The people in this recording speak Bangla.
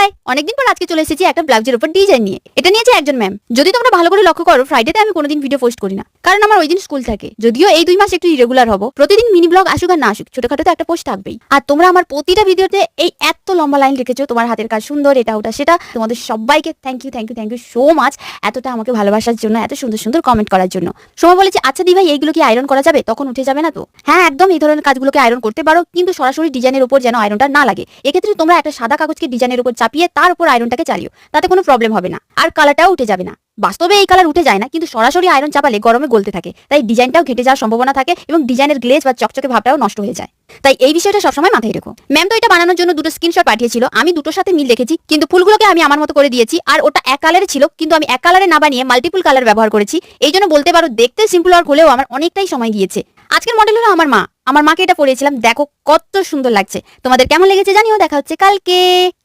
হাই, অনেকদিন পর আজকে চলে এসেছি একটা ব্লাউজের উপর ডিজাইন নিয়ে। এটা নিয়েছে একজন ম্যাম। যদি তোমরা ভালো করে লক্ষ্য করো, ফ্রাইডেতে আমি কোনোদিন ভিডিও পোস্ট করি না, কারণ আমার ওই দিন স্কুল থাকে। যদিও এই 2 মাস একটু ইরেগুলার হবো, প্রতিদিন মিনি ব্লগ আসুক আর না আসুক, ছোটখাটো তো একটা পোস্ট থাকবেই। আর তোমরা আমার প্রতিটা ভিডিওতে এই এত লম্বা লাইন লিখেছো, তোমার হাতের কাজ সুন্দর, এটা ওটা সেটা। তোমাদের সবাইকে থ্যাংক ইউ সো মাচ, এতটা আমাকে ভালোবাসার জন্য, এত সুন্দর সুন্দর কমেন্ট করার জন্য। সময় বলেছি, আচ্ছা দি ভাই, এইগুলো কি আয়রন করা যাবে? তখন উঠে যাবে না তো? হ্যাঁ, একদম এই ধরনের কাজগুলোকে আয়রন করতে পারো, কিন্তু সরাসরি ডিজাইনের উপর যেন আয়রনটা না লাগে। এক্ষেত্রে তোমরা একটা সাদা কাগজকে ডিজাইনের উপর চাপিয়ে তার উপর আয়রনটাকে চালিও, তাতে কোনো প্রবলেম হবে না, আর কালারটাও উঠে যাবে না। বাস্তবে এই কালার উঠে যায় না, কিন্তু সরাসরি আয়রন চাপালে গরমে গলতে থাকে, তাই ডিজাইনটাও ঘেটে যাওয়ার সম্ভাবনা থাকে এবং ডিজাইনের গ্লেজ বা চকচকে ভাবটাও নষ্ট হয়ে যায়। তাই এই বিষয়টা সবসময় মাথায় রেখো। ম্যাম তো এটা বানানোর জন্য 2টো স্ক্রিনশট পাঠিয়েছিল, আমি দুটোর সাথে মিল রেখেছি, কিন্তু ফুলগুলোকে আমি আমার মতো করে দিয়েছি। আর ওটা এক কালারে ছিল, কিন্তু আমি এক কালারে না বানিয়ে মাল্টিপল কালার ব্যবহার করেছি। এই জন্য বলতে পারো, দেখতে সিম্পল আর হলেও আমার অনেকটাই সময় গিয়েছে। আজকের মডেল হলো আমার মা। আমার মাকে এটা পরিয়েছিলাম, দেখো কত সুন্দর লাগছে। তোমাদের কেমন লেগেছে জানিও। দেখা হচ্ছে কালকে।